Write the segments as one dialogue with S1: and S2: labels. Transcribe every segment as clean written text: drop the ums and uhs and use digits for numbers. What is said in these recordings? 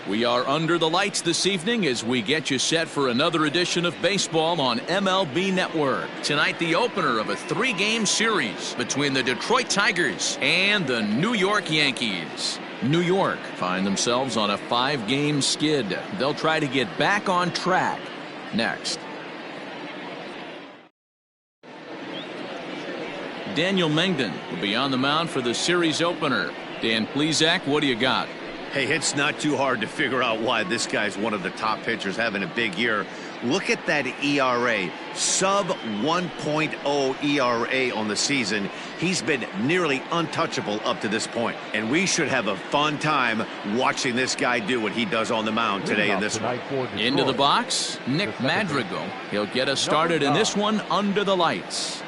S1: We are under the lights this evening as we get you set for another edition of baseball on MLB Network. Tonight, the opener of a 3-game series between the Detroit Tigers and the New York Yankees. New York find themselves on a 5-game skid. They'll try to get back on track next. Daniel Mengden will be on the mound for the series opener. Dan Plesac, what do you got?
S2: Hey, it's not too hard to figure out why this guy's one of the top pitchers having a big year. Look at that ERA, sub 1.0 ERA on the season. He's been nearly untouchable up to this point, and we should have a fun time watching this guy do what he does on the mound today in this one.
S1: Into the box, Nick Madrigal. He'll get us started in this one under the lights.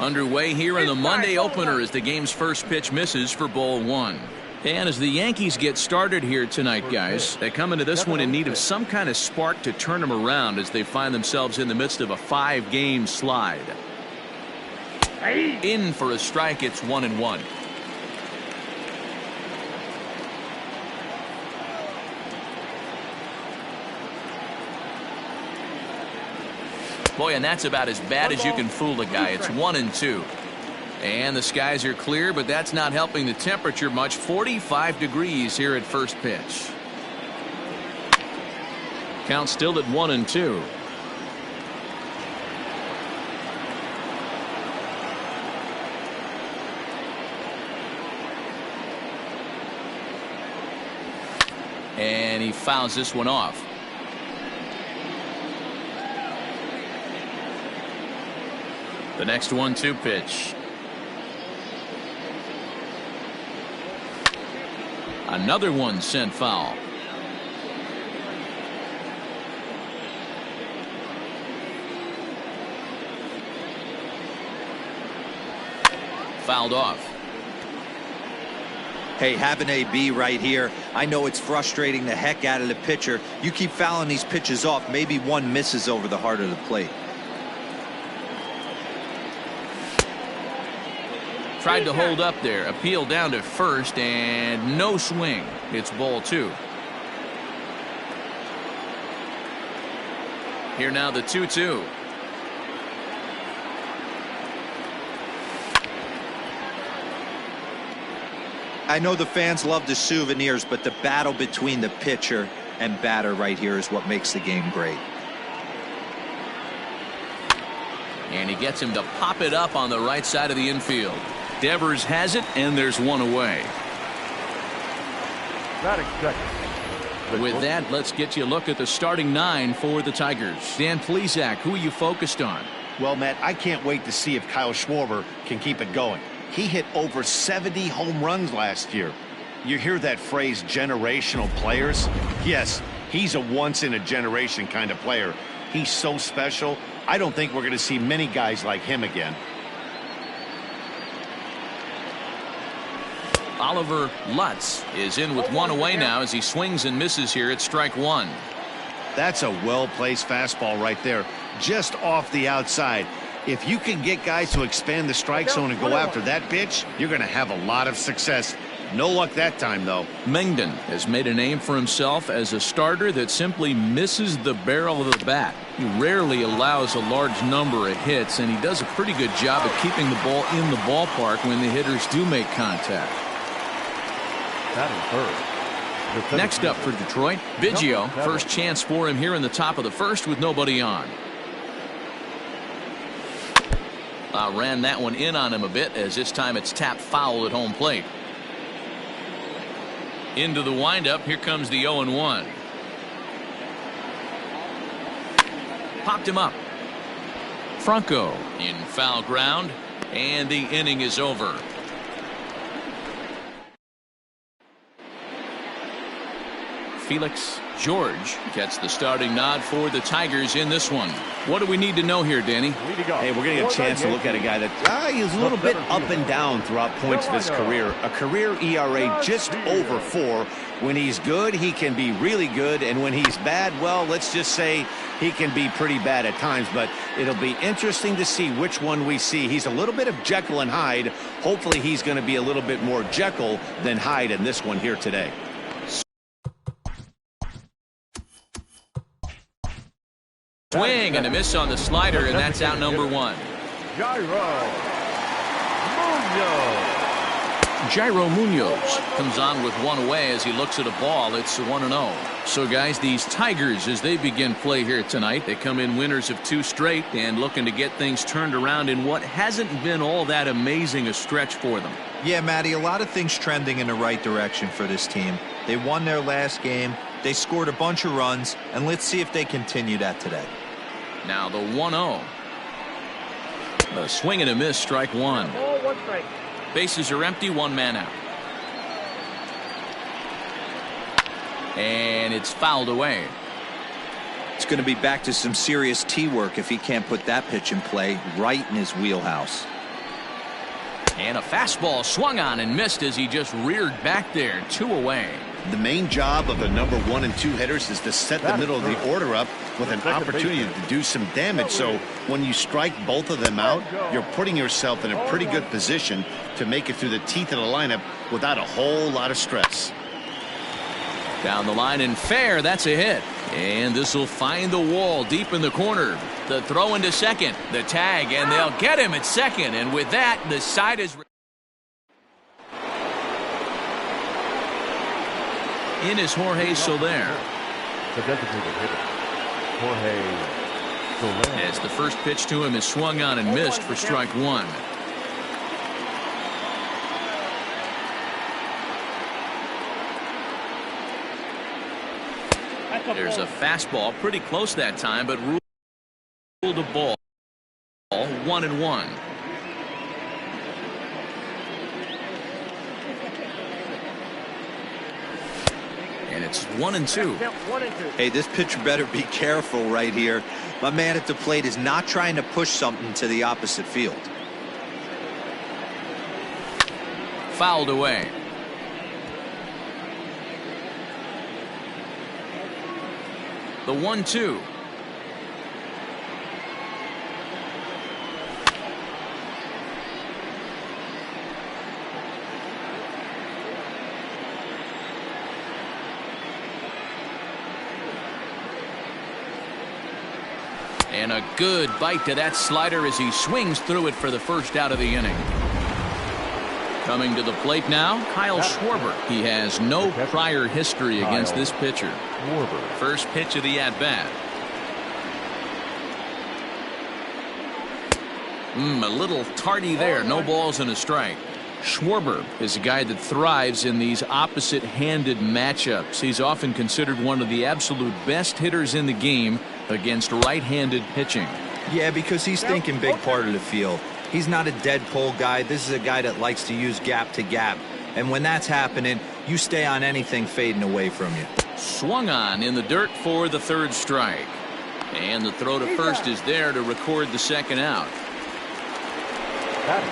S1: Underway here in the Monday opener as the game's first pitch misses for ball 1. And as the Yankees get started here tonight, guys, they come into this one in need of some kind of spark to turn them around as they find themselves in the midst of a 5-game slide. In for a strike, it's 1-1. Boy, and that's about as bad as you can fool a guy. It's 1-2. And the skies are clear, but that's not helping the temperature much. 45 degrees here at first pitch. Count still at 1-2. And he fouls this one off. The next 1-2 pitch. Another one sent foul. Fouled off.
S3: Hey, have an AB right here. I know it's frustrating the heck out of the pitcher. You keep fouling these pitches off, maybe one misses over the heart of the plate.
S1: Tried to hold up there. Appeal down to first and no swing. It's ball 2. Here now the 2-2.
S3: I know the fans love the souvenirs, but the battle between the pitcher and batter right here is what makes the game great.
S1: And he gets him to pop it up on the right side of the infield. Devers has it, and there's one away. With that, let's get you a look at the starting 9 for the Tigers. Dan Plesac, who are you focused on?
S2: Well, Matt, I can't wait to see if Kyle Schwarber can keep it going. He hit over 70 home runs last year. You hear that phrase, generational players? Yes, he's a once-in-a-generation kind of player. He's so special. I don't think we're going to see many guys like him again.
S1: Oliver Lutz is in with one away now as he swings and misses here at strike 1.
S2: That's a well-placed fastball right there, just off the outside. If you can get guys to expand the strike zone and go after that pitch, you're going to have a lot of success. No luck that time, though.
S1: Mengden has made a name for himself as a starter that simply misses the barrel of the bat. He rarely allows a large number of hits, and he does a pretty good job of keeping the ball in the ballpark when the hitters do make contact. Next up for Detroit, Biggio. First chance for him here in the top of the first with nobody on. Ran that one in on him a bit as this time it's tapped foul at home plate. Into the windup. Here comes the 0-1. Popped him up. Franco in foul ground, and the inning is over. Felix George gets the starting nod for the Tigers in this one. What do we need to know here, Danny?
S2: Hey, we're going to get a chance to look at a guy that he's a little bit up and down throughout points of his career. A career ERA just over 4. When he's good, he can be really good, and when he's bad, well, let's just say he can be pretty bad at times. But it'll be interesting to see which one we see. He's a little bit of Jekyll and Hyde. Hopefully he's going to be a little bit more Jekyll than Hyde in this one here today.
S1: Swing and a miss on the slider, and that's out number one. Jairo Munoz comes on with one away as he looks at a ball. It's 1-0. So, guys, these Tigers, as they begin play here tonight, they come in winners of 2 straight and looking to get things turned around in what hasn't been all that amazing a stretch for them.
S3: Yeah, Matty, a lot of things trending in the right direction for this team. They won their last game. They scored a bunch of runs, and let's see if they continue that today.
S1: Now the 1-0. A swing and a miss, strike one. Bases are empty, 1 man out. And it's fouled away.
S3: It's going to be back to some serious tee work if he can't put that pitch in play right in his wheelhouse.
S1: And a fastball swung on and missed as he just reared back there, 2 away.
S2: The main job of the number 1 and 2 hitters is to set the middle of the order up with an opportunity to do some damage. So when you strike both of them out, you're putting yourself in a pretty good position to make it through the teeth of the lineup without a whole lot of stress.
S1: Down the line and fair, that's a hit. And this will find the wall deep in the corner. The throw into second, the tag, and they'll get him at second. And with that, the side is in is Jorge Soler.
S4: The designated hitter, Jorge Soler.
S1: As the first pitch to him is swung on and missed for strike one. There's a fastball pretty close that time, but ruled a ball. 1-1. And it's 1-2.
S3: Hey, this pitcher better be careful right here. My man at the plate is not trying to push something to the opposite field.
S1: Fouled away. The 1-2. And a good bite to that slider as he swings through it for the first out of the inning. Coming to the plate now, Kyle Schwarber. He has no prior history against this pitcher. First pitch of the at-bat. A little tardy there. No balls and a strike. Schwarber is a guy that thrives in these opposite-handed matchups. He's often considered one of the absolute best hitters in the game against right-handed pitching.
S3: Yeah, because he's thinking big part of the field. He's not a dead pull guy. This is a guy that likes to use gap to gap. And when that's happening, you stay on anything fading away from you.
S1: Swung on in the dirt for the third strike. And the throw to first is there to record the second out.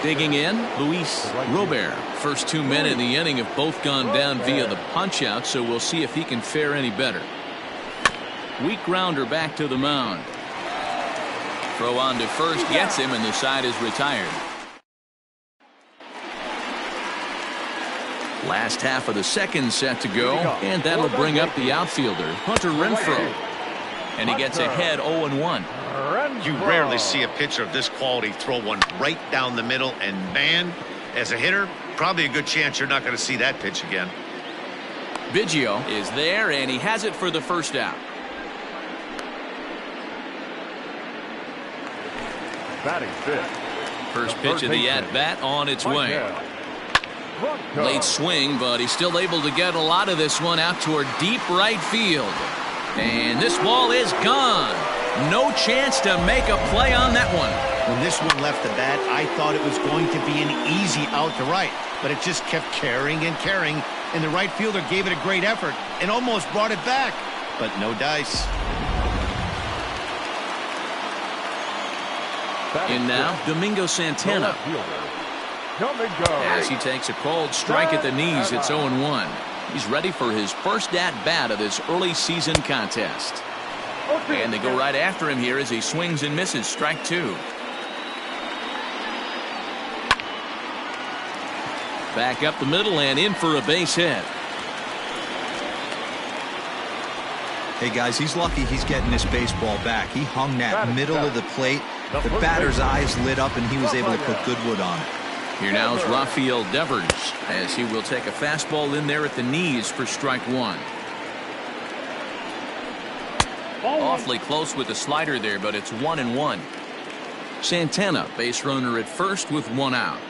S1: Digging in, Luis Robert. First 2 men in the inning have both gone down via the punch-out, so we'll see if he can fare any better. Weak grounder back to the mound. Throw on to first gets him, and the side is retired. Last half of the second set to go, and that'll bring up the outfielder, Hunter Renfroe. And he gets ahead 0-1.
S2: You rarely see a pitcher of this quality throw one right down the middle, and man, as a hitter, probably a good chance you're not going to see that pitch again.
S1: Biggio is there, and he has it for the first out.
S4: Batting fifth.
S1: First pitch of the at-bat on its way. Late swing, but he's still able to get a lot of this one out toward deep right field. And this ball is gone. No chance to make a play on that one.
S2: When this one left the bat, I thought it was going to be an easy out to right, but it just kept carrying and carrying, and the right fielder gave it a great effort and almost brought it back, but no dice.
S1: And now, Domingo Santana. As he takes a cold strike at the knees, it's 0-1. He's ready for his first at-bat of this early season contest. And they go right after him here as he swings and misses. Strike two. Back up the middle and in for a base hit.
S3: Hey, guys, he's lucky he's getting this baseball back. He hung that middle of the plate. The batter's eyes lit up, and he was able to put good wood on it.
S1: Here now is Rafael Devers, as he will take a fastball in there at the knees for strike one. Awfully close with the slider there, but it's 1-1. Santana, base runner at first with one out.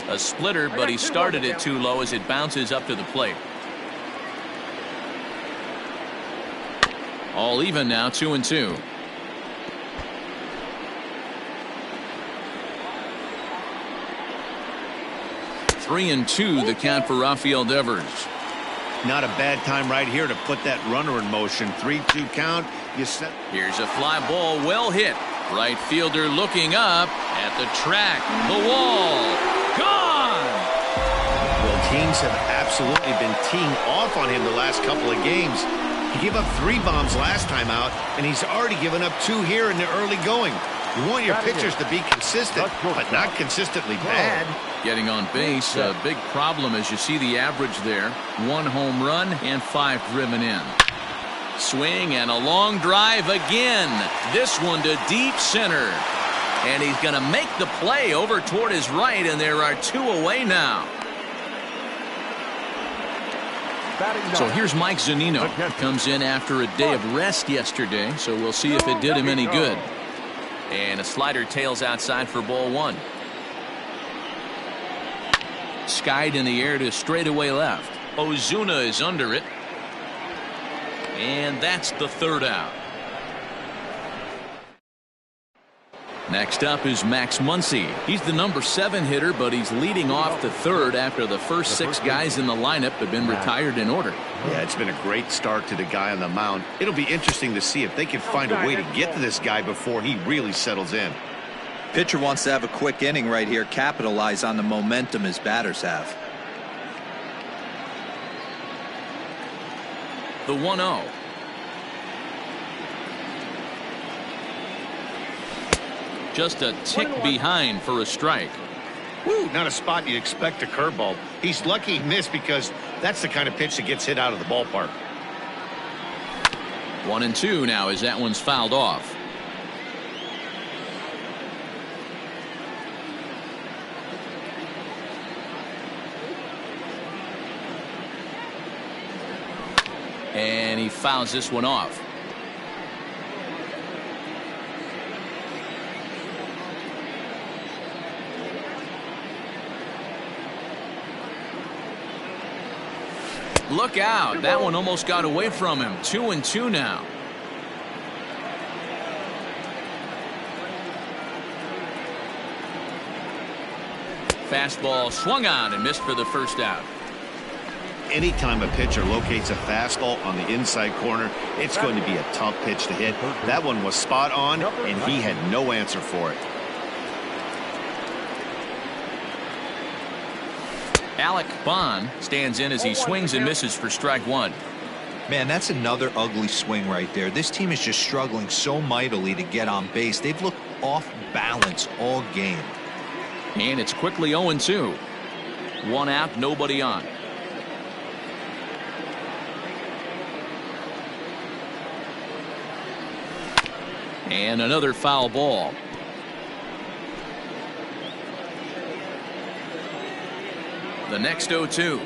S1: A splitter, but he started it too low as it bounces up to the plate. All even now, 2-2. Three and two, the count for Rafael Devers.
S2: Not a bad time right here to put that runner in motion. 3-2 count. You set.
S1: Here's a fly ball, well hit. Right fielder looking up at the track. The wall. Gone!
S2: Well, teams have absolutely been teeing off on him the last couple of games. He gave up 3 bombs last time out, and he's already given up 2 here in the early going. You want your pitchers to be consistent, but not consistently bad.
S1: Getting on base, a big problem as you see the average there. 1 home run and 5 driven in. Swing and a long drive again. This one to deep center. And he's going to make the play over toward his right, and there are 2 away now. So here's Mike Zunino. Comes in after a day of rest yesterday, so we'll see if it did him any good. And a slider tails outside for ball 1. Skied in the air to straightaway left. Ozuna is under it. And that's the 3rd out. Next up is Max Muncy. He's the number 7 hitter, but he's leading off the 3rd after the first 6 guys in the lineup have been retired in order.
S2: Yeah, it's been a great start to the guy on the mound. It'll be interesting to see if they can find a way to get to this guy before he really settles in.
S3: Pitcher wants to have a quick inning right here, capitalize on the momentum his batters have.
S1: The 1-0. Just a tick behind for a strike.
S2: Woo, not a spot you'd expect a curveball. He's lucky he missed because that's the kind of pitch that gets hit out of the ballpark.
S1: 1-2 now as that one's fouled off. And he fouls this one off. Look out. That one almost got away from him. 2-2 now. Fastball swung on and missed for the first out.
S2: Anytime a pitcher locates a fastball on the inside corner, it's going to be a tough pitch to hit. That one was spot on, and he had no answer for it.
S1: Alec Bond stands in as he swings and misses for strike 1.
S3: Man, that's another ugly swing right there. This team is just struggling so mightily to get on base. They've looked off balance all game.
S1: And it's quickly 0-2. 1 out, nobody on. And another foul ball. The next 0-2.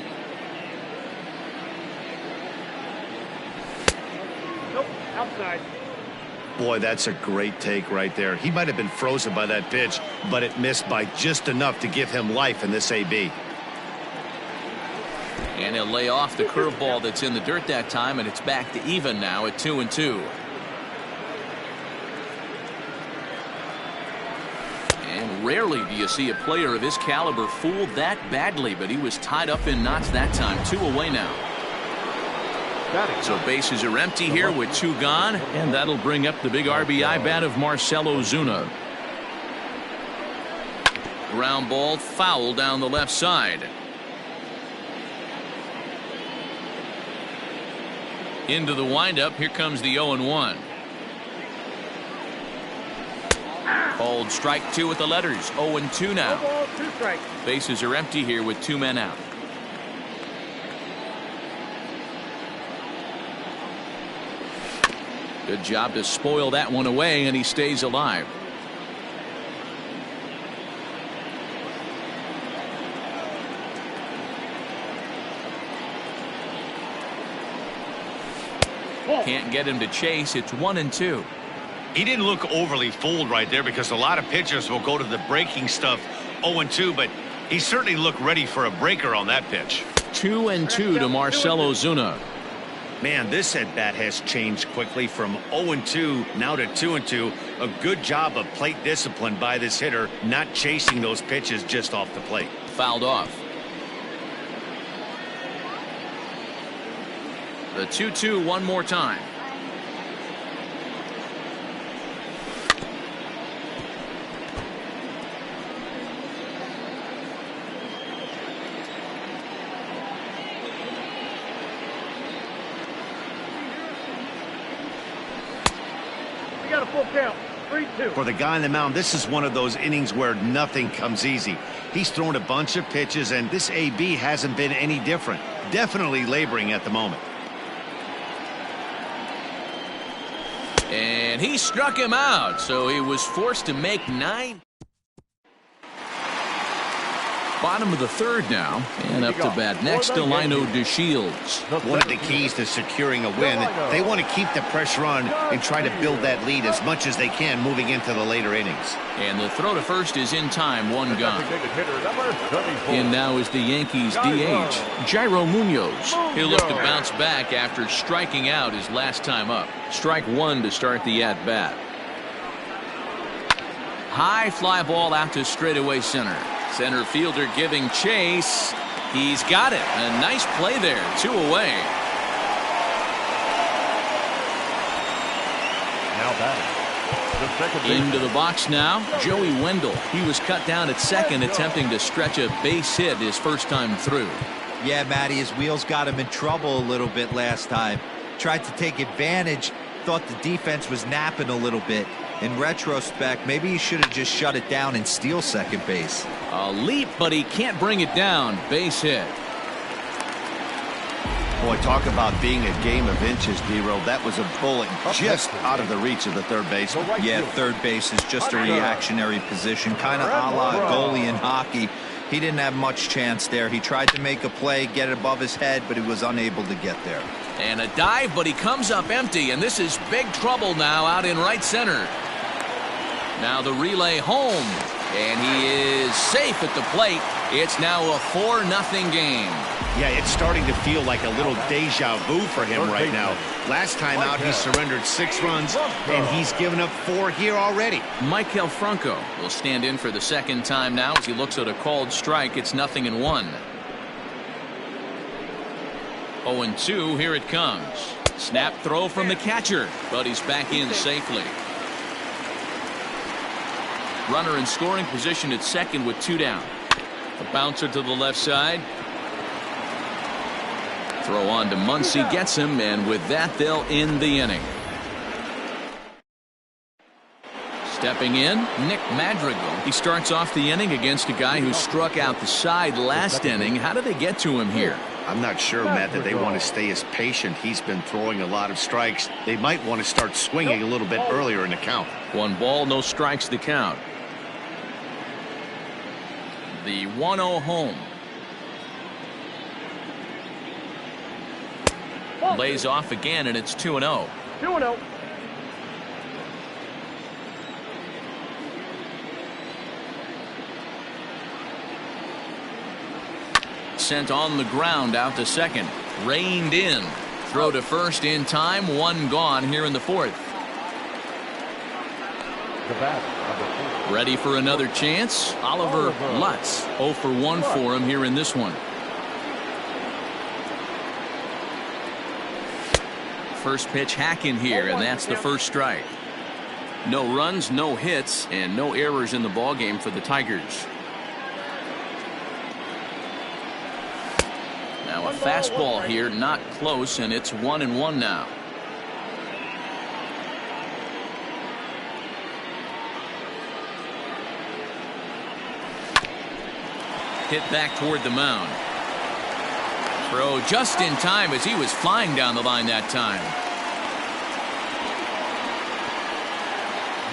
S5: Nope, outside.
S2: Boy, that's a great take right there. He might have been frozen by that pitch, but it missed by just enough to give him life in this AB.
S1: And he'll lay off the curveball that's in the dirt that time, and it's back to even now at 2-2. And rarely do you see a player of his caliber fooled that badly, but he was tied up in knots that time. 2 away now. So bases are empty here with 2 gone, and that'll bring up the big RBI bat of Marcell Ozuna. Ground ball foul down the left side. Into the windup. Here comes the 0-1. Called strike 2 with the letters. 0-2 now.
S5: 2 strikes.
S1: Bases are empty here with 2 men out. Good job to spoil that one away, and he stays alive. Can't get him to chase. It's 1-2.
S2: He didn't look overly fooled right there, because a lot of pitchers will go to the breaking stuff 0-2, but he certainly looked ready for a breaker on that pitch.
S1: 2-2 to Marcell Ozuna.
S2: Man, this at bat has changed quickly from 0-2 now to 2-2. A good job of plate discipline by this hitter, not chasing those pitches just off the plate.
S1: Fouled off. The 2-2 one more time.
S5: We got a full count. 3-2.
S2: For the guy on the mound, this is one of those innings where nothing comes easy. He's thrown a bunch of pitches, and this AB hasn't been any different. Definitely laboring at the moment.
S1: And he struck him out, so he was forced to make 9. Bottom of the third now, and up to bat next, Delino DeShields.
S2: One of the keys to securing a win, they want to keep the pressure on and try to build that lead as much as they can moving into the later innings.
S1: And the throw to first is in time, one gone. And now is the Yankees DH, Jairo Munoz. He'll look to bounce back after striking out his last time up. Strike one to start the at-bat. High fly ball out to straightaway center. Center fielder giving chase. He's got it. A nice play there. 2 away.
S4: Now batting. The second baseman.
S1: Into the box now, Joey Wendell. He was cut down at second, attempting to stretch a base hit his first time through.
S3: Yeah, Matty, his wheels got him in trouble a little bit last time. Tried to take advantage. Thought the defense was napping a little bit. In retrospect, maybe he should have just shut it down and steal second base.
S1: A leap, but he can't bring it down. Base hit.
S2: Boy, talk about being a game of inches, D-Row. That was a bullet just out of the reach of the third baseman.
S3: Yeah, third base is just a reactionary position, kind of a la goalie in hockey. He didn't have much chance there. He tried to make a play, get it above his head, but he was unable to get there.
S1: And a dive, but he comes up empty, and this is big trouble now out in right center. Now the relay home, and he is safe at the plate. It's now a 4-0 game.
S2: Yeah, it's starting to feel like a little deja vu for him right now. Last time out, he surrendered 6 runs, and he's given up 4 here already.
S1: Maikel Franco will stand in for the second time now as he looks at a called strike. It's 0-1. 0-2, here it comes. Snap throw from the catcher, but he's back in safely. Runner in scoring position at second with 2 down. A bouncer to the left side. Throw on to Muncy, gets him, and with that they'll end the inning. Stepping in, Nick Madrigal. He starts off the inning against a guy who struck out the side last inning. How did they get to him here?
S2: I'm not sure, Matt, that they want to stay as patient. He's been throwing a lot of strikes. They might want to start swinging a little bit earlier in the count.
S1: 1 ball, no strikes to count. The 1-0 home. Lays off again, and it's 2-0.
S5: 2-0.
S1: Sent on the ground out to second. Reined in. Throw to first in time. 1 gone here in the 4th.
S4: The batter, number 4.
S1: Ready for another chance. Oliver Lutz. 0 for 1 for him here in this one. First pitch hack in here, and that's the first strike. No runs, no hits, and no errors in the ballgame for the Tigers. Now a fastball here, not close, and it's 1-1 now. Hit back toward the mound. Throw just in time as he was flying down the line that time.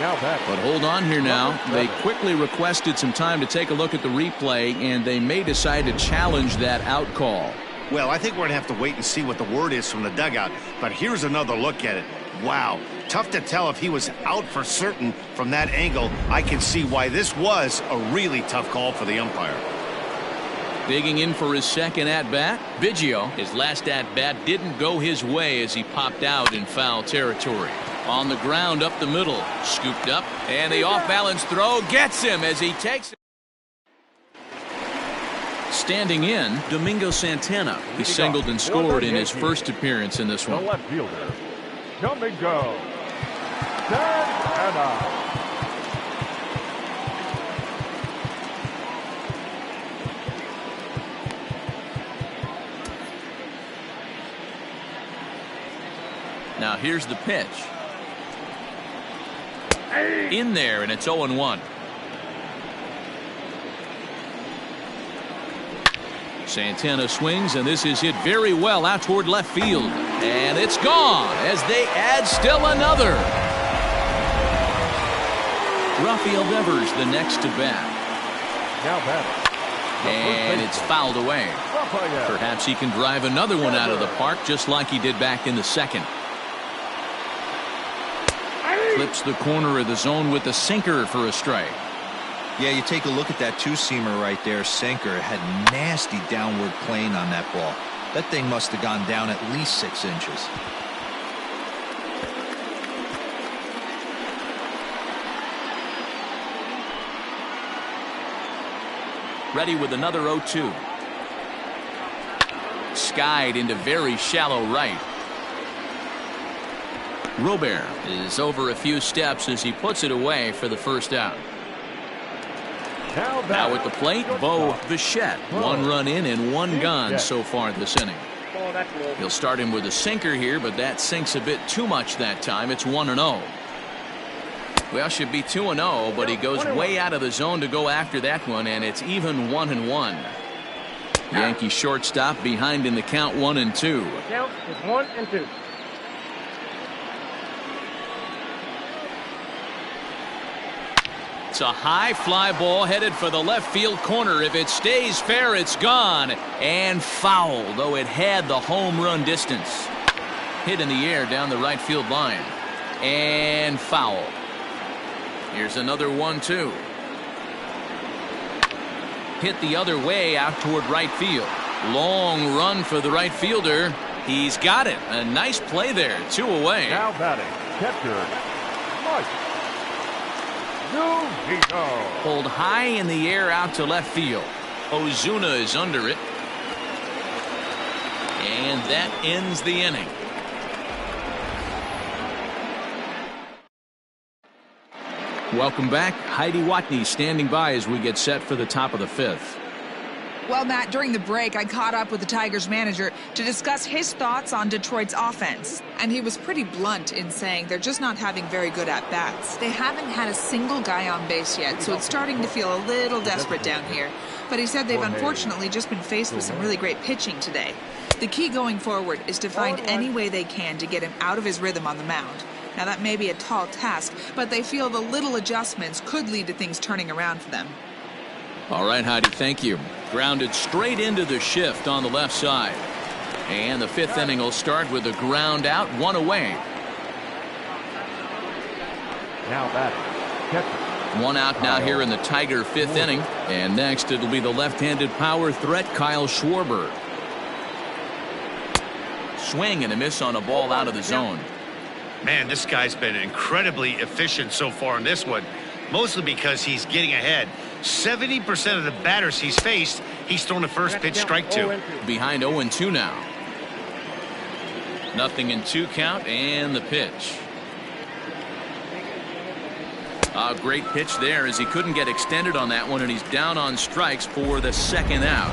S4: Now batting.
S1: But hold on here now. They quickly requested some time to take a look at the replay, and they may decide to challenge that out call.
S2: Well, I think we're going to have to wait and see what the word is from the dugout. But here's another look at it. Wow. Tough to tell if he was out for certain from that angle. I can see why this was a really tough call for the umpire.
S1: Digging in for his second at-bat, Biggio. His last at-bat didn't go his way as he popped out in foul territory. On the ground up the middle, scooped up, and the off-balance throw gets him as he takes it. Standing in, Domingo Santana. He singled and scored in his first appearance in this one.
S4: The left fielder, Domingo Santana.
S1: Now here's the pitch. In there, and it's 0-1. Santana swings, and this is hit very well out toward left field. And it's gone as they add still another. Rafael Devers the next to bat.
S4: Now batting.
S1: And it's fouled away. Perhaps he can drive another one out of the park just like he did back in the second. Flips the corner of the zone with the sinker for a strike.
S3: Yeah, you take a look at that two-seamer right there. Sinker had nasty downward plane on that ball. That thing must have gone down at least 6 inches.
S1: Ready with another 0-2. Skied into very shallow right. Robert is over a few steps as he puts it away for the first out. Now at the plate, Bo Bichette. 1 run in and 1 gone so far this inning. He'll start him with a sinker here, but that sinks a bit too much that time. It's 1-0. Well, should be 2-0, but he goes way out of the zone to go after that one, and it's even 1-1. Yankee shortstop behind in the count 1-2.
S5: Count is 1-2.
S1: It's a high fly ball headed for the left field corner. If it stays fair, it's gone and foul, though it had the home run distance. Hit in the air down the right field line and foul. Here's another 1-2. Hit the other way out toward right field. Long run for the right fielder. He's got it. A nice play there. 2 away.
S4: Now batting, catcher Mike.
S1: Pulled high in the air out to left field. Ozuna is under it. And that ends the inning. Welcome back. Heidi Watney standing by as we get set for the top of the 5th.
S6: Well, Matt, during the break, I caught up with the Tigers manager to discuss his thoughts on Detroit's offense. And he was pretty blunt in saying they're just not having very good at-bats. They haven't had a single guy on base yet, so it's starting to feel a little desperate down here. But he said they've unfortunately just been faced with some really great pitching today. The key going forward is to find any way they can to get him out of his rhythm on the mound. Now, that may be a tall task, but they feel the little adjustments could lead to things turning around for them.
S1: All right, Heidi, thank you. Grounded straight into the shift on the left side. And the 5th inning will start with a ground out, 1 away.
S4: Now batting, catcher.
S1: 1 out now here in the Tiger 5th inning. And next it'll be the left-handed power threat, Kyle Schwarber. Swing and a miss on a ball out of the zone.
S2: Man, this guy's been incredibly efficient so far in this one, mostly because he's getting ahead. 70% of the batters he's faced, he's thrown a first pitch strike to.
S1: Behind 0-2 now. 0-2 count and the pitch. A great pitch there as he couldn't get extended on that one, and he's down on strikes for the 2nd out.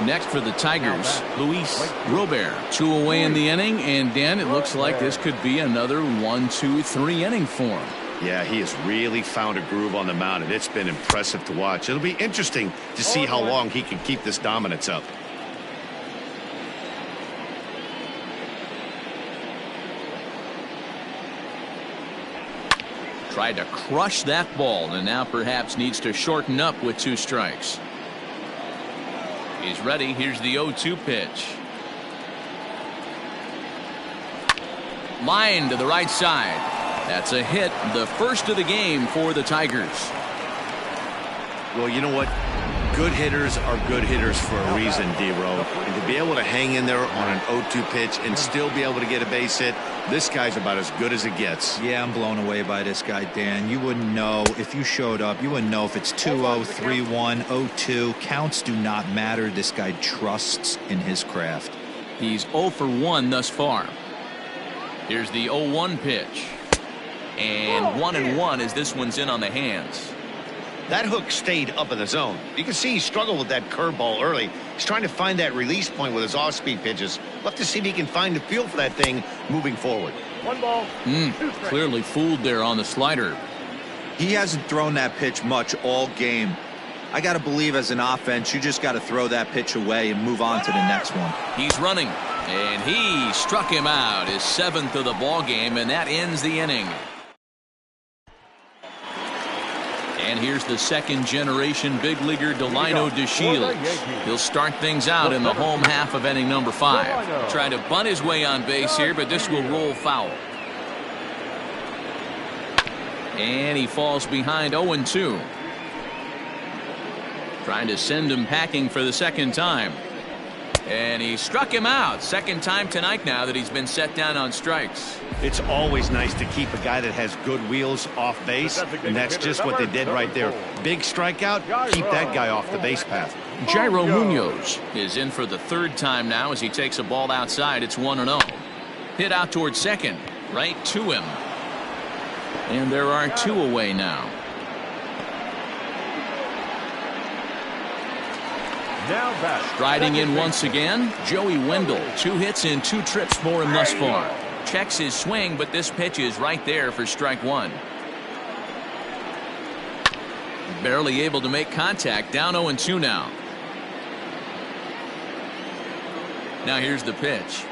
S1: Next for the Tigers, Luis Robert. 2 away in the inning, and Dan, it looks like this could be another 1-2-3 inning for him.
S2: Yeah, he has really found a groove on the mound, and it's been impressive to watch. It'll be interesting to see how long he can keep this dominance up.
S1: Tried to crush that ball and now perhaps needs to shorten up with 2 strikes. He's ready. Here's the 0-2 pitch. Line to the right side. That's a hit, the first of the game for the Tigers.
S2: Well, you know what? Good hitters are good hitters for a reason, D-Row. And to be able to hang in there on an 0-2 pitch and still be able to get a base hit, this guy's about as good as it gets.
S3: Yeah, I'm blown away by this guy, Dan. You wouldn't know if you showed up. You wouldn't know if it's 2-0, 3-1, 0-2. Counts do not matter. This guy trusts in his craft.
S1: He's 0 for 1 thus far. Here's the 0-1 pitch. And 1-1 as this one's in on the hands.
S2: That hook stayed up in the zone. You can see he struggled with that curveball early. He's trying to find that release point with his off-speed pitches. We'll have to see if he can find the feel for that thing moving forward.
S5: 1 ball.
S1: Clearly fooled there on the slider.
S3: He hasn't thrown that pitch much all game. I got to believe as an offense, you just got to throw that pitch away and move on to the next one.
S1: He's running, and he struck him out, his 7th of the ball game, and that ends the inning. And here's the second-generation big leaguer Delino DeShields. He'll start things out in the home half of inning number 5. Trying to bunt his way on base here, but this will roll foul. And he falls behind 0-2. Trying to send him packing for the second time. And he struck him out. Second time tonight now that he's been set down on strikes.
S2: It's always nice to keep a guy that has good wheels off base, and that's just what they did right there. Big strikeout, keep that guy off the base path.
S1: Jairo Munoz is in for the 3rd time now as he takes a ball outside. It's 1-0. Hit out towards second, right to him. And there are 2 away now. Striding in once again, Joey Wendell. 2 hits and 2 trips for him thus far. Checks his swing, but this pitch is right there for strike 1. Barely able to make contact. Down 0-2 now. Now here's the pitch.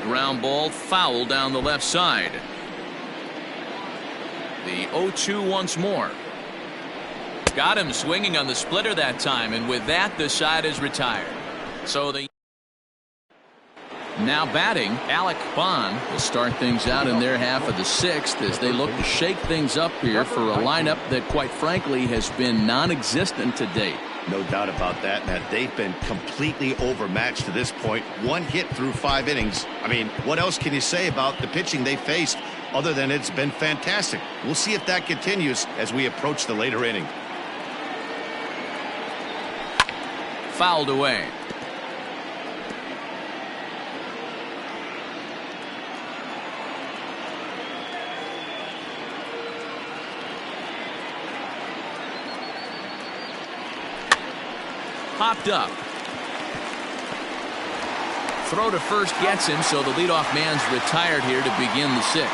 S1: Ground ball foul down the left side. The 0-2 once more. Got him swinging on the splitter that time, and with that the side is retired. So the now batting, Alec Bond will start things out in their half of the 6th as they look to shake things up here for a lineup that quite frankly has been non-existent to date.
S2: No doubt about that, Matt. They've been completely overmatched to this point. 1 hit through 5 innings. I mean, what else can you say about the pitching they faced other than it's been fantastic? We'll see if that continues as we approach the later inning.
S1: Fouled away. Popped up. Throw to first gets him, so the leadoff man's retired here to begin the 6th.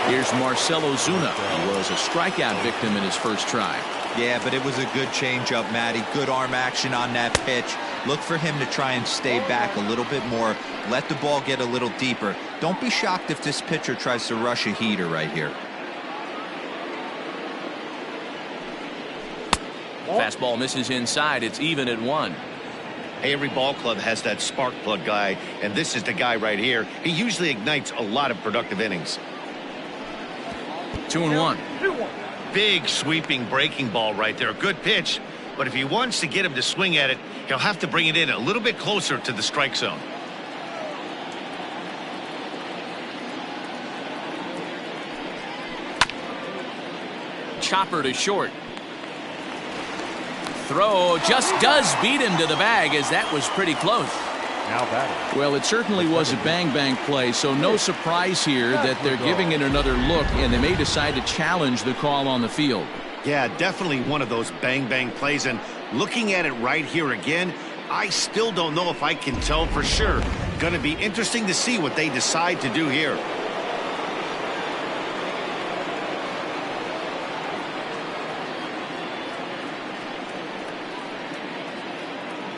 S1: Here's Marcell Ozuna. He was a strikeout victim in his first try.
S3: Yeah, but it was a good changeup, Matty. Good arm action on that pitch. Look for him to try and stay back a little bit more. Let the ball get a little deeper. Don't be shocked if this pitcher tries to rush a heater right here.
S1: Fastball misses inside. It's even at 1.
S2: Hey, every ball club has that spark plug guy, and this is the guy right here. He usually ignites a lot of productive innings.
S1: 2-1.
S2: Big sweeping breaking ball right there. Good pitch, but if he wants to get him to swing at it, he'll have to bring it in a little bit closer to the strike zone.
S1: Chopper to short. Throw just does beat him to the bag, as that was pretty close.
S4: Now batting.
S1: Well, it certainly was a bang-bang play, so no surprise here that they're giving it another look, and they may decide to challenge the call on the field.
S2: Yeah, definitely one of those bang-bang plays, and looking at it right here again, I still don't know if I can tell for sure. Going to be interesting to see what they decide to do here.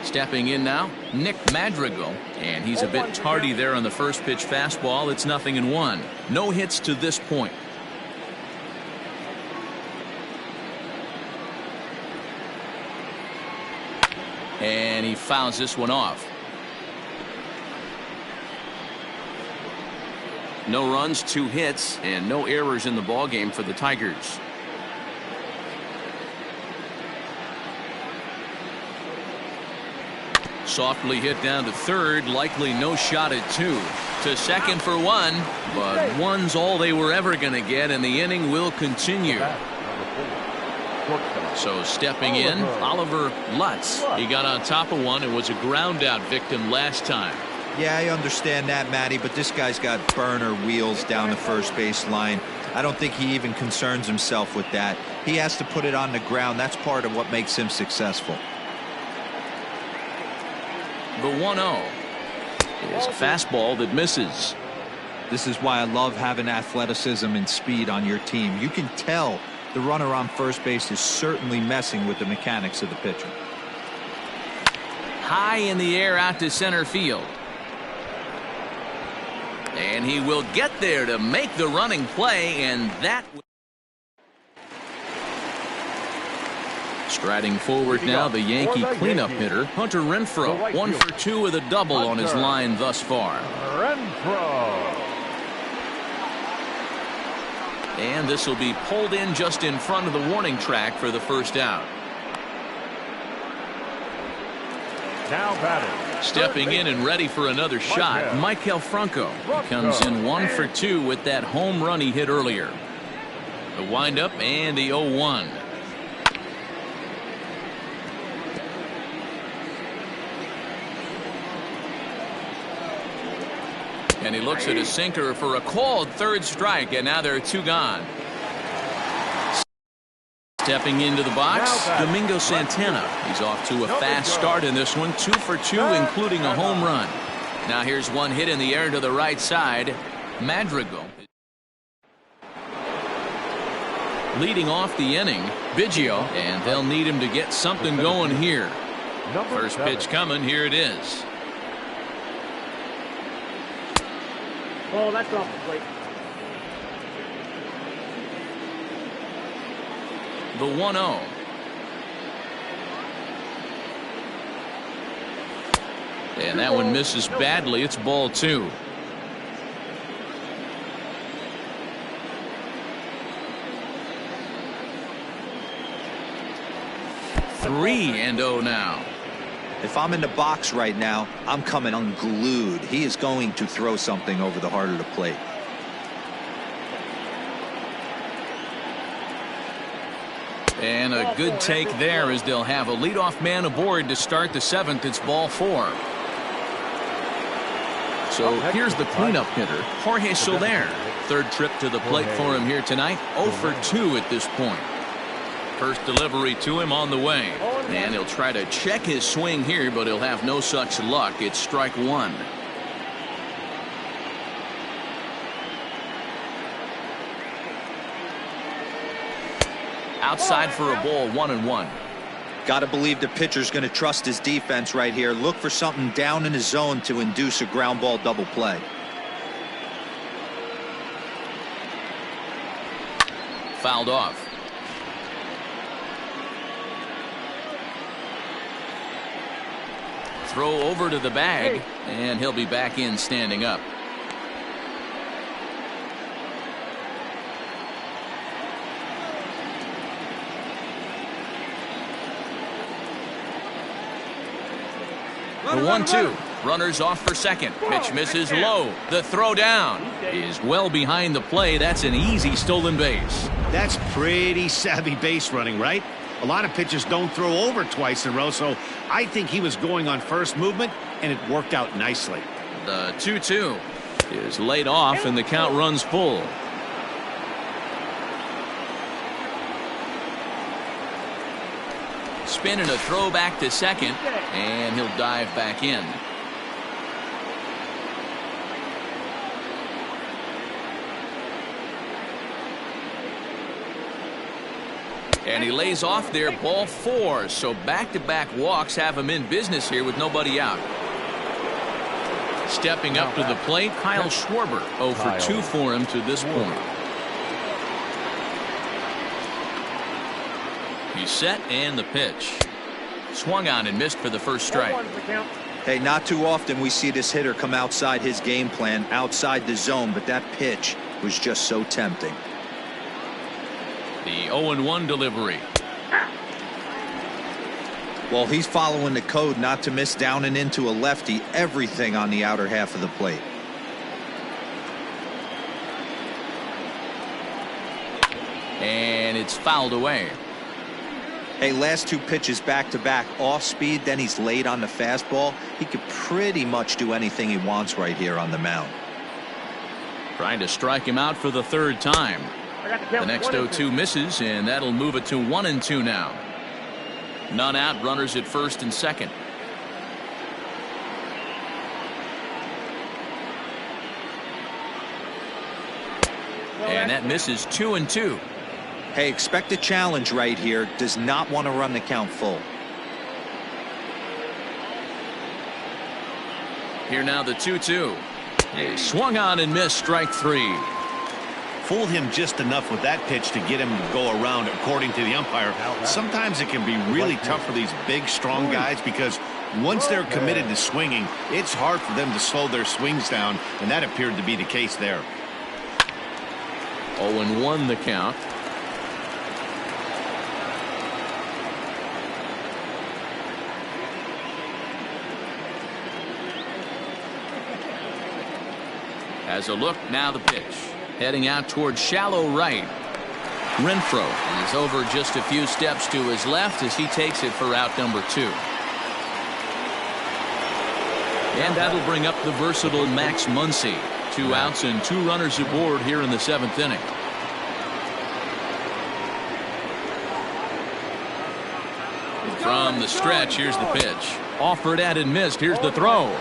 S1: Stepping in now, Nick Madrigal, and he's a bit tardy there on the first pitch fastball. It's 0-1. No hits to this point. And he fouls this one off. No runs, 2 hits, and no errors in the ballgame for the Tigers. Softly hit down to third, likely no shot at 2. To second for 1, but 1's all they were ever going to get, and the inning will continue. So stepping in, Oliver Lutz. He got on top of one and was a ground out victim last time.
S3: Yeah, I understand that, Matty, but this guy's got burner wheels down the first base line. I don't think he even concerns himself with that. He has to put it on the ground. That's part of what makes him successful.
S1: The 1-0 is a fastball that misses.
S3: This is why I love having athleticism and speed on your team. You can tell the runner on first base is certainly messing with the mechanics of the pitcher.
S1: High in the air out to center field. And he will get there to make the running play, and that. Striding forward now, the Yankee cleanup hitter, Hunter Renfroe. 1 for 2 with a double on his line thus far. And this will be pulled in just in front of the warning track for the first out.
S4: Now batting.
S1: Stepping in and ready for another shot, Maikel Franco. He comes in 1 for 2 with that home run he hit earlier. The windup and the 0-1. And he looks at a sinker for a called third strike, and now there are 2 gone. Stepping into the box, Domingo Santana. He's off to a fast start in this one, 2 for 2, including a home run. Now here's one hit in the air to the right side. Madrigal. Leading off the inning, Biggio, and they'll need him to get something going here. First pitch coming, here it is.
S5: Oh, that's off the plate.
S1: The 1-0. And that one misses badly. It's ball 2. Three and 0 now.
S3: If I'm in the box right now, I'm coming unglued. He is going to throw something over the heart of the plate.
S1: And a good take there as they'll have a leadoff man aboard to start the 7th. It's ball 4. So here's the cleanup hitter, Jorge Soler. Third trip to the plate for him here tonight. 0 for 2 at this point. First delivery to him on the way. And he'll try to check his swing here, but he'll have no such luck. It's strike 1. Outside for a ball, 1-1.
S3: Got to believe the pitcher's going to trust his defense right here. Look for something down in his zone to induce a ground ball double play.
S1: Fouled off. Throw over to the bag, and he'll be back in standing up. The 1-2. Runners off for second. Pitch misses low. The throw down is well behind the play. That's an easy stolen base.
S2: That's pretty savvy base running, right? A lot of pitchers don't throw over twice in a row, so I think he was going on first movement, and it worked out nicely.
S1: The 2-2 is laid off, and the count runs full. Spin and a throw back to second, and he'll dive back in. And he lays off there, ball 4. So back-to-back walks have him in business here with nobody out. Stepping up to the plate, Kyle Schwarber. 0 for 2 for him to this point. He's set and the pitch. Swung on and missed for the first strike.
S3: Hey, not too often we see this hitter come outside his game plan, outside the zone, but that pitch was just so tempting.
S1: The 0-1 delivery.
S3: Well, he's following the code not to miss down and into a lefty, everything on the outer half of the plate.
S1: And it's fouled away.
S3: Hey, last 2 pitches back-to-back, off speed, then he's late on the fastball. He could pretty much do anything he wants right here on the mound.
S1: Trying to strike him out for the 3rd time. The next 0-2 misses, and that'll move it to 1-2 now. None out, runners at first and second. And that misses 2-2.
S3: Hey, expect a challenge right here. Does not want to run the count full.
S1: Here now the 2-2. He swung on and missed, strike 3.
S2: Fooled him just enough with that pitch to get him to go around, according to the umpire. Sometimes it can be really tough for these big, strong guys because once they're committed to swinging, it's hard for them to slow their swings down, and that appeared to be the case there.
S1: 0-1 the count. As a look, now the pitch. Heading out towards shallow right. Renfroe is over just a few steps to his left as he takes it for out number 2. And that'll bring up the versatile Max Muncy. 2 outs and 2 runners aboard here in the 7th inning. From the stretch, here's the pitch. Offered and missed. Here's the throw.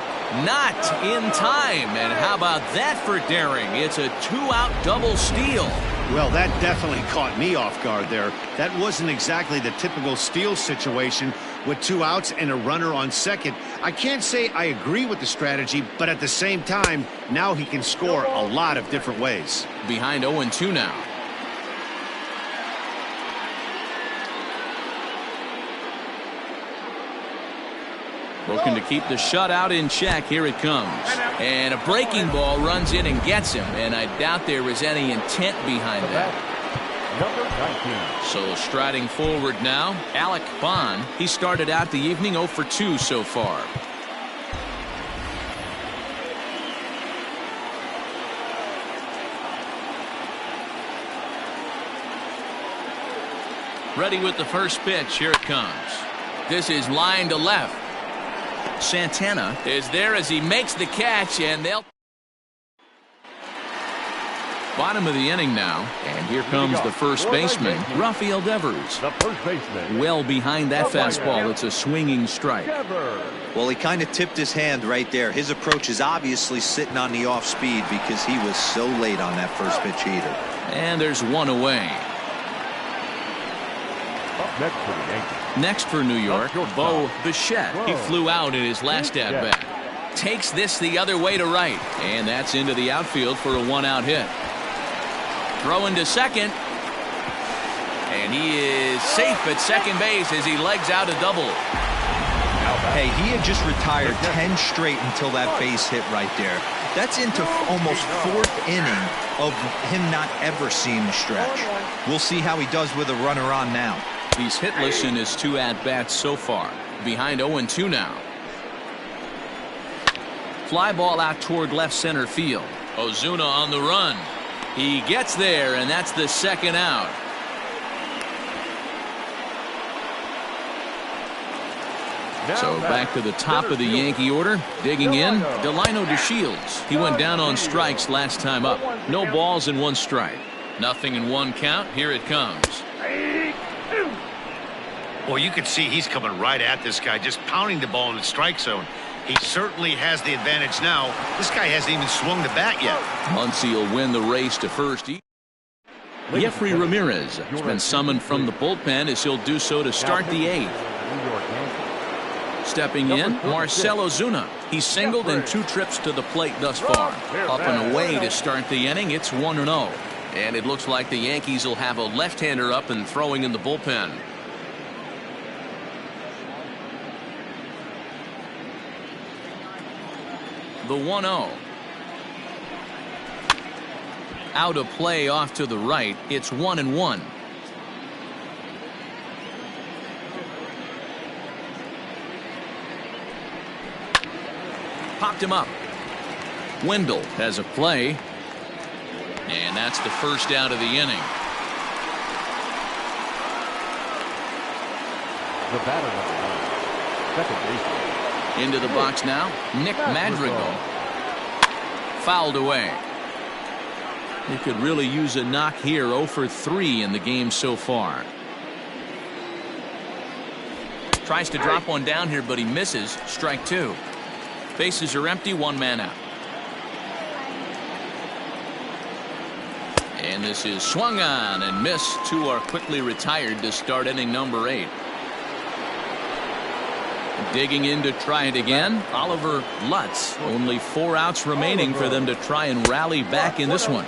S1: Not in time. And how about that for daring? It's a 2-out double steal.
S2: Well, that definitely caught me off guard there. That wasn't exactly the typical steal situation with 2 outs and a runner on second. I can't say I agree with the strategy, but at the same time, now he can score a lot of different ways.
S1: Behind 0-2 now. Looking to keep the shutout in check. Here it comes. And a breaking ball runs in and gets him. And I doubt there was any intent behind that.
S4: Number 19.
S1: So striding forward now, Alec Bond. He started out the evening 0 for 2 so far. Ready with the first pitch. Here it comes. This is line to left. Santana is there as he makes the catch, and they'll bottom of the inning now, and here comes the first baseman, Rafael Devers.
S4: The first baseman.
S1: Well behind that fastball. It's a swinging strike.
S3: Well, he kind of tipped his hand right there. His approach is obviously sitting on the off speed because he was so late on that first pitch heater.
S1: And there's 1 away.
S4: Up next for the Yankees.
S1: Next for New York, Bo Bichette. He flew out in his last at-bat. Takes this the other way to right. And that's into the outfield for a 1-out hit. Throwing to second. And he is safe at second base as he legs out a double.
S3: Hey, he had just retired 10 straight until that base hit right there. That's into almost 4th inning of him not ever seeing the stretch. We'll see how he does with a runner on now.
S1: He's hitless in his 2 at-bats so far. Behind 0-2 now. Fly ball out toward left center field. Ozuna on the run. He gets there, and that's the 2nd out. So back to the top of the Yankee order. Digging in, Delino DeShields. He went down on strikes last time up. No balls and 1 strike. Nothing in 1 count. Here it comes.
S2: Well, you can see he's coming right at this guy, just pounding the ball in the strike zone. He certainly has the advantage now. This guy hasn't even swung the bat yet.
S1: Muncy will win the race to first. Jeffrey Ramirez has been summoned from the bullpen as he'll do so to start the 8th.
S4: New York Yankees.
S1: Stepping in, Marcell Ozuna. He's singled in 2 trips to the plate thus far. Up and away to start the inning. It's 1-0. And it looks like the Yankees will have a left-hander up and throwing in the bullpen. The 1-0. Out of play off to the right. It's 1-1. Popped him up. Wendell has a play. And that's the first out of the inning.
S4: The batter number 1, second baseman.
S1: Into the box now, Nick Madrigal. Fouled away. He could really use a knock here. 0 for 3 in the game so far. Tries to drop one down here, but he misses. Strike 2. Bases are empty, 1 man out. And this is swung on and missed. 2 are quickly retired to start inning number 8. Digging in to try it again, Oliver Lutz. Only 4 outs remaining for them to try and rally back in this one.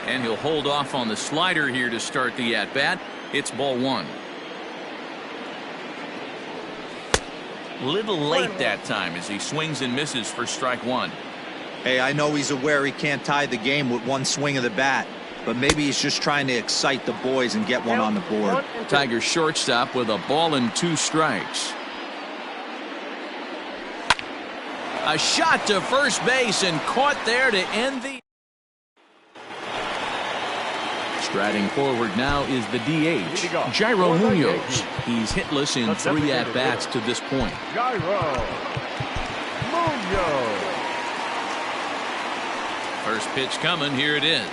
S1: And he'll hold off on the slider here to start the at-bat. It's ball 1. Little late that time as he swings and misses for strike 1.
S3: Hey, I know he's aware he can't tie the game with 1 swing of the bat, but maybe he's just trying to excite the boys and get one on the board.
S1: Tigers shortstop with a ball and 2 strikes. A shot to first base and caught there to end the. Striding forward now is the DH, Jairo Munoz. He's hitless in 3 at-bats to this point.
S4: Jairo Munoz.
S1: First pitch coming. Here it is.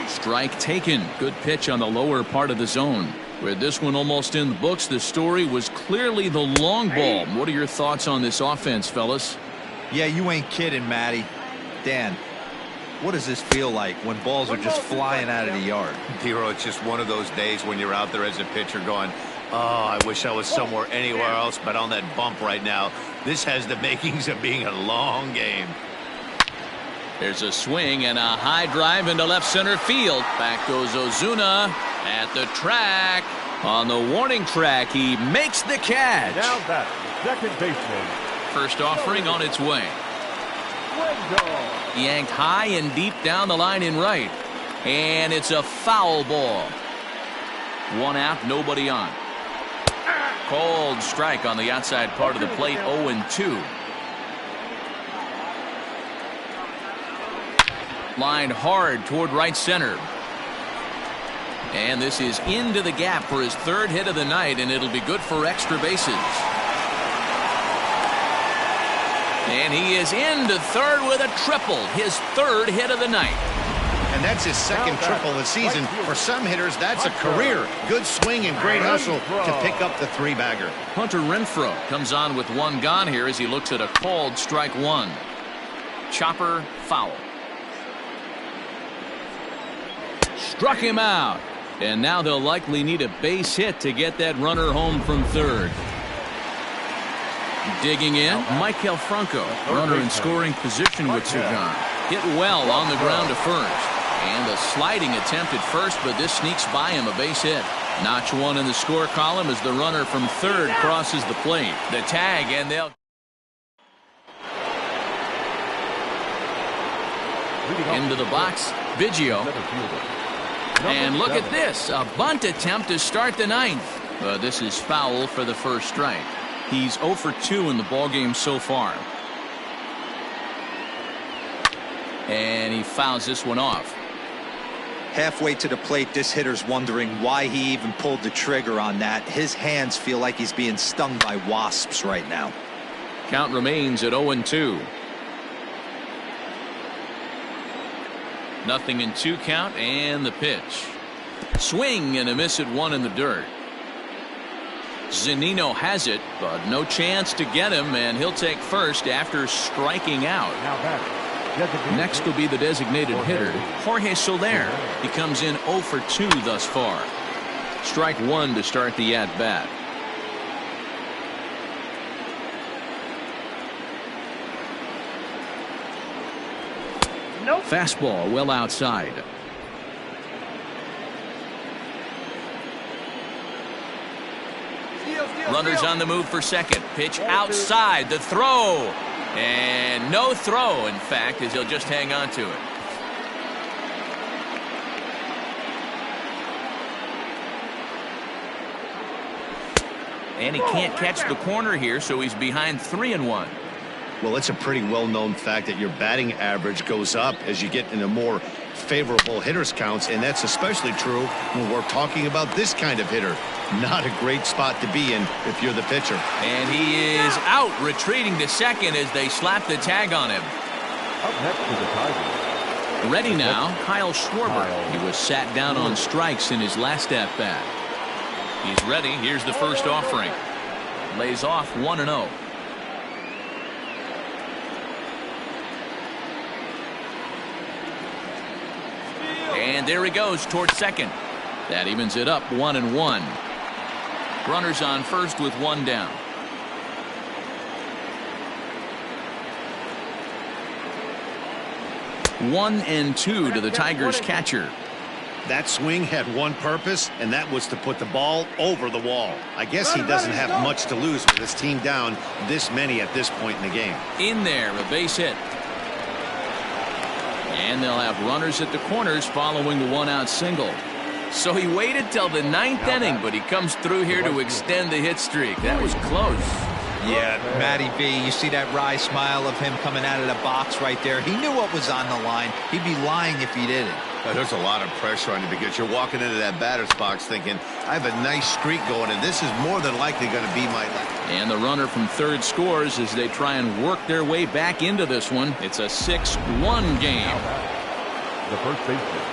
S1: Strike taken. Good pitch on the lower part of the zone. With this one almost in the books, the story was clearly the long ball. What are your thoughts on this offense, fellas?
S3: Yeah, you ain't kidding, Matty. Dan, what does this feel like when balls are just flying out of the yard?
S2: Hero, it's just one of those days when you're out there as a pitcher going, oh, I wish I was somewhere anywhere else but on that bump right now. This has the makings of being a long game.
S1: There's a swing and a high drive into left center field. Back goes Ozuna at the track. On the warning track, he makes the catch.
S4: Now batter, second baseman.
S1: First offering on its way.
S4: Wendell.
S1: Yanked high and deep down the line in right. And it's a foul ball. 1 out, nobody on. Called strike on the outside part of the plate, 0-2. Lined hard toward right center. And this is into the gap for his 3rd hit of the night, and it'll be good for extra bases. And he is into 3rd with a triple, his 3rd hit of the night.
S2: And that's his 2nd triple of the season. For some hitters, that's a career. Good swing and great hustle to pick up the 3-bagger.
S1: Hunter Renfroe comes on with 1 gone here as he looks at a called strike 1. Chopper foul. Struck him out. And now they'll likely need a base hit to get that runner home from 3rd. Digging in, Maikel Franco, runner in scoring position with 2 gone. Hit well on the ground to first. And a sliding attempt at first, but this sneaks by him, a base hit. Notch 1 in the score column as the runner from 3rd crosses the plate. The tag, and they'll. Into the box, Biggio. And look at this, a bunt attempt to start the 9th. But this is foul for the first strike. He's 0 for 2 in the ballgame so far. And he fouls this one off.
S3: Halfway to the plate, this hitter's wondering why he even pulled the trigger on that. His hands feel like he's being stung by wasps right now.
S1: Count remains at 0-2. Nothing in 2 count, and the pitch. Swing and a miss at 1 in the dirt. Zunino has it, but no chance to get him, and he'll take first after striking out.
S4: Now batter,
S1: Next will be the designated hitter, Jorge Soler. He comes in 0 for 2 thus far. Strike one to start the at-bat.
S5: Nope.
S1: Fastball well outside. Runners on the move for second. Pitch outside. The throw. And no throw, in fact, as he'll just hang on to it. And he can't catch the corner here, so he's behind 3-1.
S2: Well, it's a pretty well-known fact that your batting average goes up as you get into more favorable hitters counts, and that's especially true when we're talking about this kind of hitter. Not a great spot to be in if you're the pitcher.
S1: And he is out, retreating to second as they slap the tag on him.
S4: Up next to the Tigers.
S1: Ready now, Kyle Schwarber. He was sat down on strikes in his last at-bat. He's ready. Here's the first offering. Lays off 1-0. And there he goes towards second. That evens it up 1-1. Runners on first with one down. One and two to the Tigers catcher.
S2: That swing had one purpose, and that was to put the ball over the wall. I guess he doesn't have much to lose with his team down this many at this point in the game.
S1: In there, a base hit. And they'll have runners at the corners following the one-out single. So he waited till the ninth inning, but he comes through here to extend the hit streak. That was close.
S3: Yeah, Matty B, you see that wry smile of him coming out of the box right there. He knew what was on the line. He'd be lying if he didn't.
S2: There's a lot of pressure on you because you're walking into that batter's box thinking, I have a nice streak going, and this is more than likely going to be my last.
S1: And the runner from third scores as they try and work their way back into this one. It's a 6-1 game.
S4: The first baseman.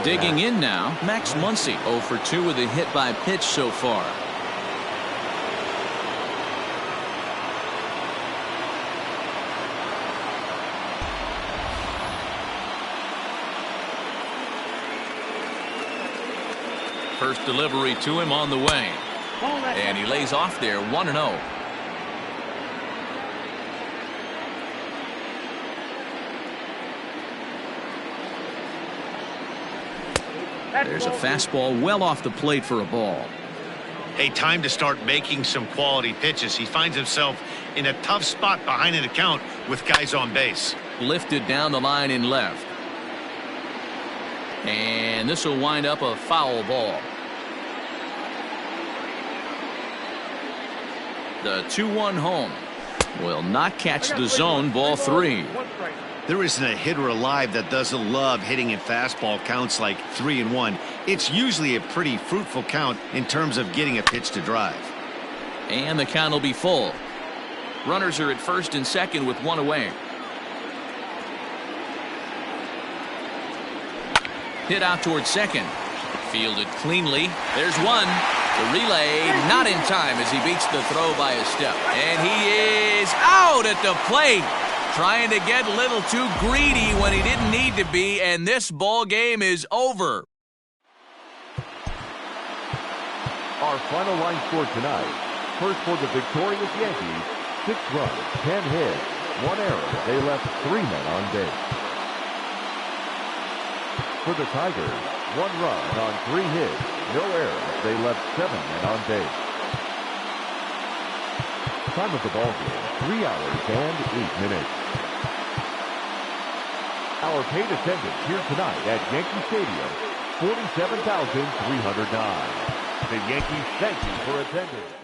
S1: Digging in now, Max Muncy, 0 for 2 with a hit by pitch so far. First delivery to him on the way. And he lays off there 1-0. There's a fastball well off the plate for a ball.
S2: Hey, time to start making some quality pitches. He finds himself in a tough spot behind an account with guys on base.
S1: Lifted down the line in left. And this will wind up a foul ball. The 2-1 home will not catch the zone. Ball 3.
S2: There isn't a hitter alive that doesn't love hitting in fastball counts like 3-1. It's usually a pretty fruitful count in terms of getting a pitch to drive.
S1: And the count will be full. Runners are at first and second with one away. Hit out towards second. Fielded cleanly. There's one. The relay not in time as he beats the throw by a step. And he is out at the plate. Trying to get a little too greedy when he didn't need to be, and this ball game is over.
S4: Our final line score tonight. First for the victorious Yankees, 6 runs, 10 hits, 1 error. They left 3 men on base. For the Tigers, 1 run on 3 hits, no errors. They left 7 men on base. Time of the ball game, 3 hours and 8 minutes. Our paid attendance here tonight at Yankee Stadium, 47,309. The Yankees thank you for attending.